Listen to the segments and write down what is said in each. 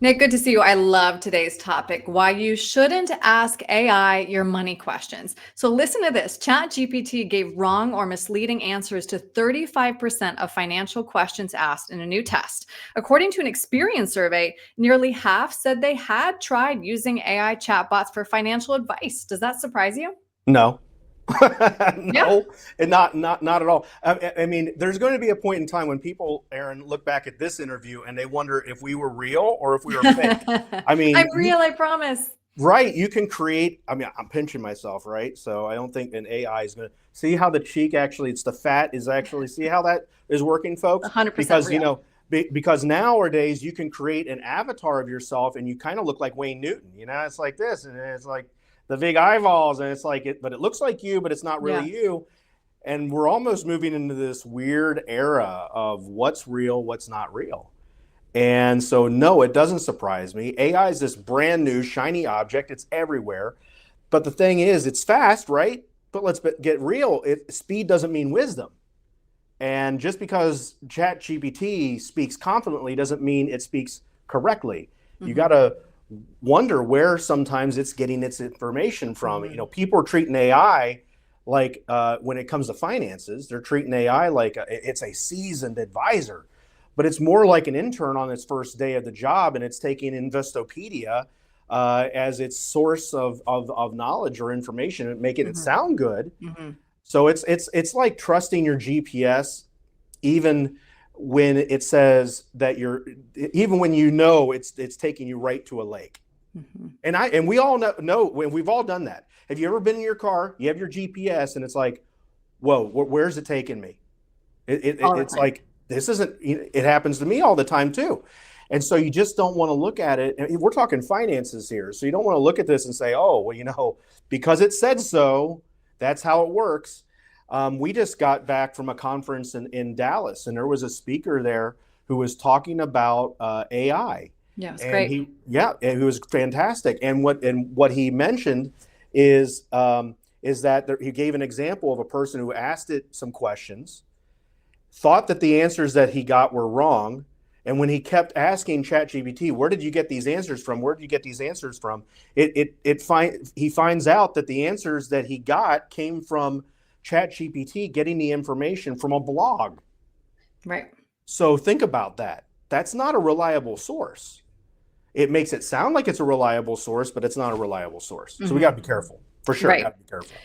Nick, good to see you. I love today's topic, why you shouldn't ask AI your money questions. So listen to this. ChatGPT gave wrong or misleading answers to 35% of financial questions asked in a new test. According to an Experian survey, nearly half said they had tried using AI chatbots for financial advice. Does that surprise you? No. Yeah. No, and not at all. I mean, there's going to be a point in time when people, Aaron, look back at this interview and they wonder if we were real or if we were fake. I I'm mean, real, I promise. right, you can create, I mean, I'm pinching myself, right? So I don't think an AI is going to see how the cheek actually, it's the fat is actually, see how that is working, folks? 100% Because, real. because nowadays you can create an avatar of yourself and you kind of look like Wayne Newton, it's like this, and it's like the big eyeballs, and it's like it, but it looks like you, but it's not Yeah. really you. And we're almost moving into this weird era of what's real, what's not real. And so, no, it doesn't surprise me. AI is this brand new shiny object. It's everywhere. But the thing is, it's fast, right? But let's get real. Speed doesn't mean wisdom. And just because ChatGPT speaks confidently doesn't mean it speaks correctly. You got Hmm. to wonder where sometimes it's getting its information from. Hmm. People are treating AI like when it comes to finances, they're treating AI like it's a seasoned advisor, but it's more like an intern on its first day of the job, and it's taking Investopedia as its source of knowledge or information and making it Hmm. sound good. Hmm. So it's like trusting your GPS, even when it says that even when it's taking you right to a lake. Hmm. And we all know we've all done that. Have you ever been in your car? You have your GPS, and it's like, whoa, where's it taking me? All the It's time. like this isn't. It happens to me all the time too. And so you just don't want to look at it. And we're talking finances here, so you don't want to look at this and say, oh, well, because it said so, that's how it works. We just got back from a conference in Dallas, and there was a speaker there who was talking about AI, Yeah, it's and great. he was fantastic. And what he mentioned is that he gave an example of a person who asked it some questions, thought that the answers that he got were wrong. And when he kept asking ChatGPT, where did you get these answers from? Where did you get these answers from? He finds out that the answers that he got came from ChatGPT getting the information from a blog. Right. So think about that. That's not a reliable source. It makes it sound like it's a reliable source, but it's not a reliable source. So we got Hmm. to be careful. For sure, Right. got to be careful.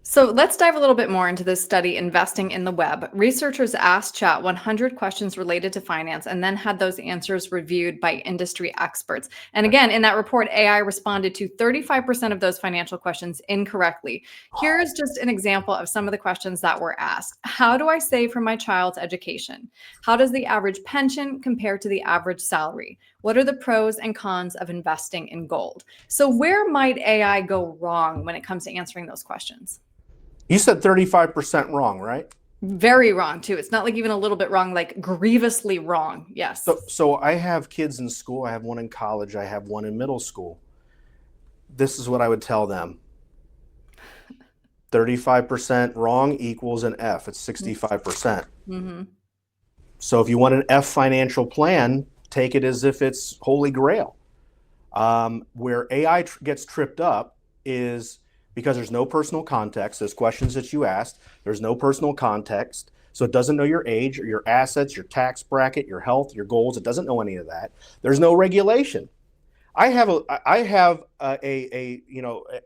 So let's dive a little bit more into this study, Investing in the Web. Researchers asked Chat 100 questions related to finance and then had those answers reviewed by industry experts. And again, in that report, AI responded to 35% of those financial questions incorrectly. Here's just an example of some of the questions that were asked. How do I save for my child's education? How does the average pension compare to the average salary? What are the pros and cons of investing in gold? So, where might AI go wrong when it comes to answering those questions? You said 35% wrong, right? Very wrong too. It's not like even a little bit wrong, like grievously wrong. Yes. So I have kids in school. I have one in college. I have one in middle school. This is what I would tell them. 35% wrong equals an F. It's 65%. Mm-hmm. So if you want an F financial plan, take it as if it's holy grail. Where AI gets tripped up is because there's no personal context. Those questions that you asked, there's no personal context. So it doesn't know your age or your assets, your tax bracket, your health, your goals. It doesn't know any of that. There's no regulation. I have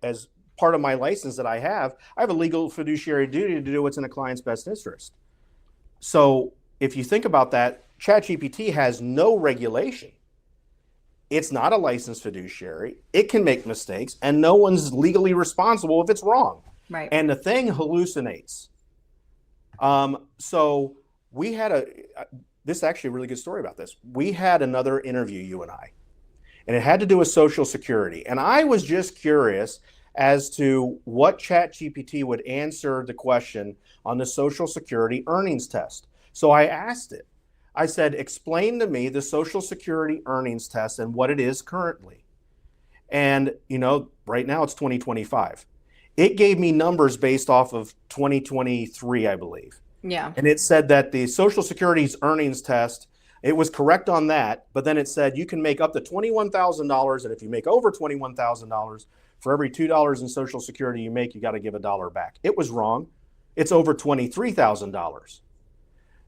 as part of my license that I have a legal fiduciary duty to do what's in a client's best interest. So if you think about that, ChatGPT has no regulation. It's not a licensed fiduciary. It can make mistakes, and no one's legally responsible if it's wrong. Right. And the thing hallucinates. So we had this is actually a really good story about this. We had another interview, you and I, and it had to do with Social Security. And I was just curious as to what ChatGPT would answer the question on the Social Security earnings test. So I asked it. I said, explain to me the Social Security earnings test and what it is currently. And, right now it's 2025. It gave me numbers based off of 2023, I believe. Yeah. And it said that the Social Security's earnings test It was correct on that, but then it said you can make up to $21,000, and if you make over $21,000, for every $2 in Social Security you make, you got to give $1 back. It was wrong. It's over $23,000.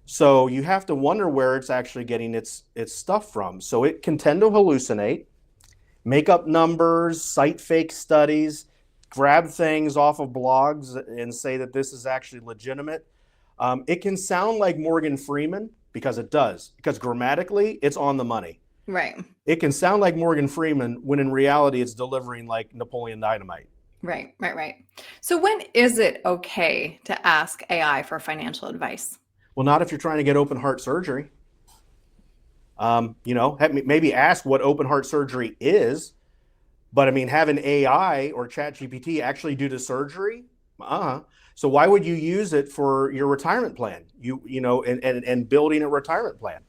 So you have to wonder where it's actually getting its stuff from. So it can tend to hallucinate, make up numbers, cite fake studies, grab things off of blogs and say that this is actually legitimate. It can sound like Morgan Freeman, because it does, because grammatically it's on the money. Right. It can sound like Morgan Freeman when in reality it's delivering like Napoleon Dynamite. Right. So when is it okay to ask AI for financial advice? Well, not if you're trying to get open heart surgery. Maybe ask what open heart surgery is, but I mean, have an AI or ChatGPT actually do the surgery. So why would you use it for your retirement plan? And building a retirement plan.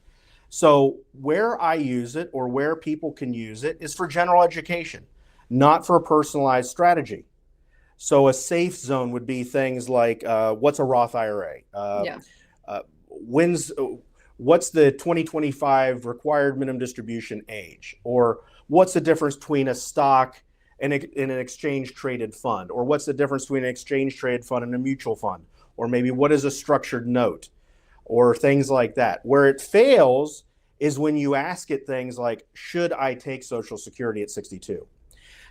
So where I use it, or where people can use it, is for general education, not for a personalized strategy. So a safe zone would be things like what's a Roth IRA? Yeah. What's the 2025 required minimum distribution age? Or what's the difference between a stock and an exchange traded fund? Or what's the difference between an exchange traded fund and a mutual fund? Or maybe what is a structured note? Or things like that. Where it fails is when you ask it things like, should I take Social Security at 62?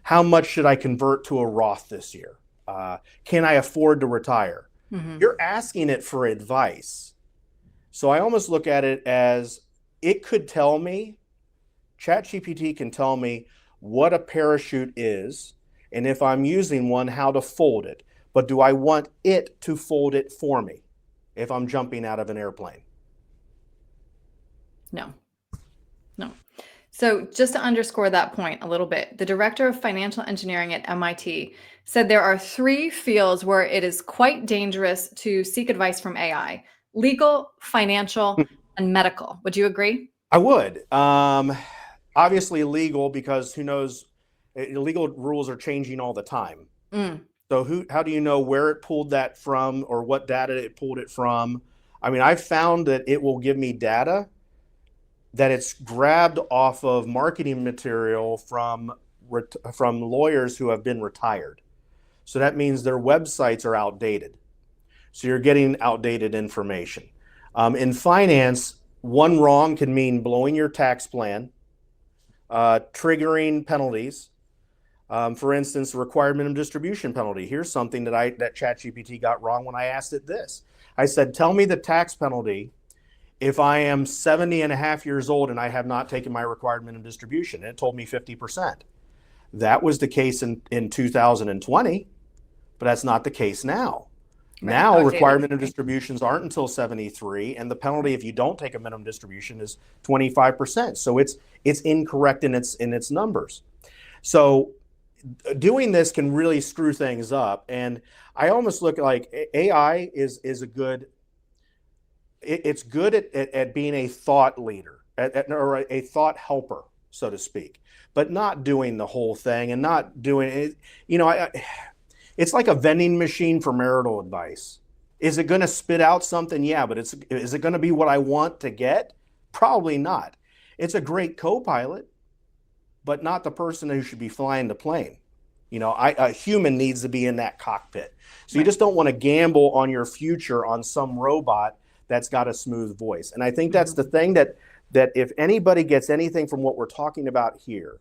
How much should I convert to a Roth this year? Can I afford to retire? Mm-hmm. You're asking it for advice. So I almost look at it as, it could tell me, ChatGPT can tell me what a parachute is, and if I'm using one, how to fold it. But do I want it to fold it for me if I'm jumping out of an airplane? No. So just to underscore that point a little bit, the director of financial engineering at MIT said there are 3 fields where it is quite dangerous to seek advice from AI: legal, financial, and medical. Would you agree? I would. Obviously legal, because who knows, legal rules are changing all the time. So how do you know where it pulled that from, or what data it pulled it from? I mean, I've found that it will give me data that it's grabbed off of marketing material from lawyers who have been retired. So that means their websites are outdated. So you're getting outdated information. In finance, one wrong can mean blowing your tax plan, triggering penalties. For instance, the required minimum distribution penalty. Here's something that ChatGPT got wrong when I asked it this. I said, tell me the tax penalty if I am 70 and a half years old and I have not taken my required minimum distribution. And it told me 50%. That was the case in 2020, but that's not the case now. Right. Now, required minimum distributions aren't until 73, and the penalty if you don't take a minimum distribution is 25%. So it's incorrect in its numbers. So doing this can really screw things up. And I almost look like AI is a good. It's good at being a thought leader, or a thought helper, so to speak, but not doing the whole thing, and not doing it. It's like a vending machine for marital advice. Is it going to spit out something? Yeah, but is it going to be what I want to get? Probably not. It's a great co-pilot, but not the person who should be flying the plane. A human needs to be in that cockpit. So you just don't want to gamble on your future on some robot that's got a smooth voice. And I think that's the thing that if anybody gets anything from what we're talking about here,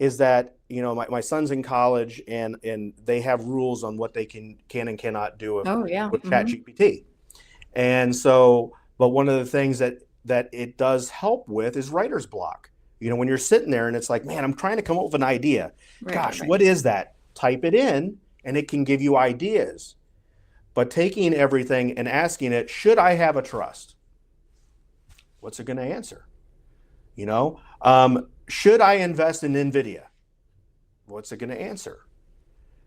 is that, my son's in college, and they have rules on what they can and cannot do with ChatGPT. And so, but one of the things that it does help with is writer's block. When you're sitting there and it's like, man, I'm trying to come up with an idea. Gosh, what is that? Type it in and it can give you ideas. But taking everything and asking it, should I have a trust? What's it going to answer? Should I invest in NVIDIA? What's it going to answer?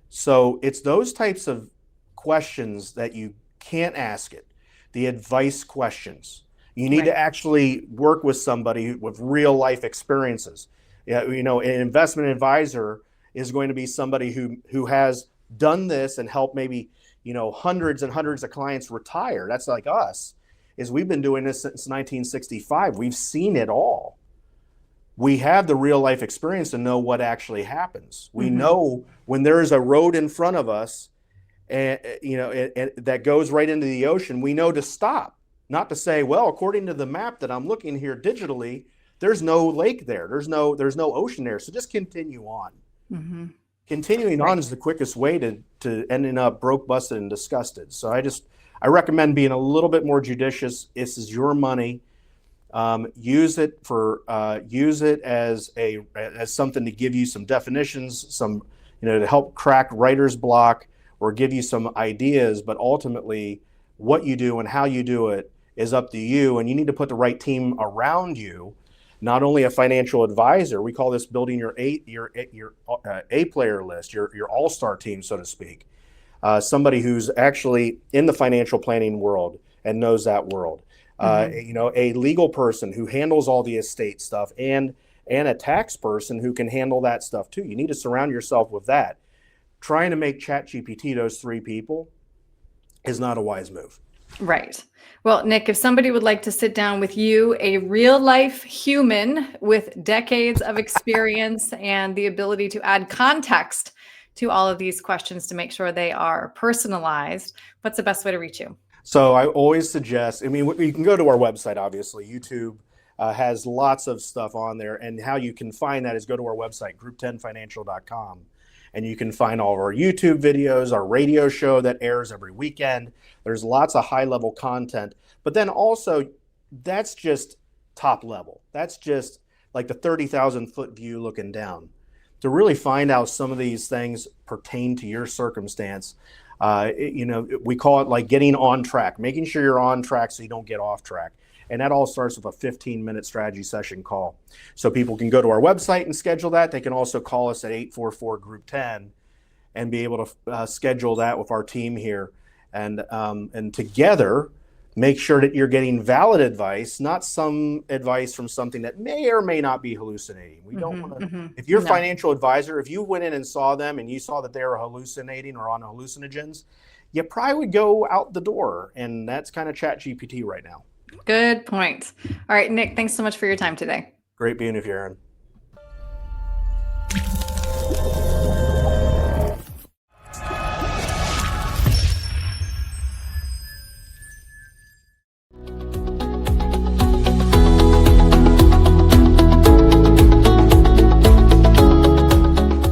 So it's those types of questions that you can't ask it, the advice questions. You need to actually work with somebody with real life experiences. An investment advisor is going to be somebody who has done this and helped maybe hundreds and hundreds of clients retire. That's like us. is we've been doing this since 1965. We've seen it all. We have the real life experience to know what actually happens. We know when there is a road in front of us, and that goes right into the ocean, we know to stop, not to say, well, according to the map that I'm looking here digitally, there's no lake there, there's no ocean there, so just continue on. Continuing on is the quickest way to ending up broke, busted, and disgusted. So I recommend being a little bit more judicious. This is your money. Use it as something to give you some definitions, some to help crack writer's block or give you some ideas. But ultimately, what you do and how you do it is up to you, and you need to put the right team around you. Not only a financial advisor, we call this building your A player list, your all-star team, so to speak. Somebody who's actually in the financial planning world and knows that world. A legal person who handles all the estate stuff, and a tax person who can handle that stuff too. You need to surround yourself with that. Trying to make ChatGPT those three people is not a wise move. Right. Well, Nick, if somebody would like to sit down with you, a real life human with decades of experience and the ability to add context to all of these questions to make sure they are personalized, what's the best way to reach you? So I always suggest, you can go to our website, obviously. YouTube has lots of stuff on there. And how you can find that is go to our website, group10financial.com. And you can find all of our YouTube videos, our radio show that airs every weekend. There's lots of high-level content. But then also, that's just top level. That's just like the 30,000-foot view looking down. To really find out some of these things pertain to your circumstance, we call it like getting on track, making sure you're on track so you don't get off track. And that all starts with a 15-minute strategy session call. So people can go to our website and schedule that. They can also call us at 844-GROUP-10 and be able to schedule that with our team here. And together, make sure that you're getting valid advice, not some advice from something that may or may not be hallucinating. We don't want to, if your financial advisor, if you went in and saw them and you saw that they were hallucinating or on hallucinogens, you probably would go out the door. And that's kind of ChatGPT right now. Good point. All right, Nick, thanks so much for your time today. Great being with you, Aaron.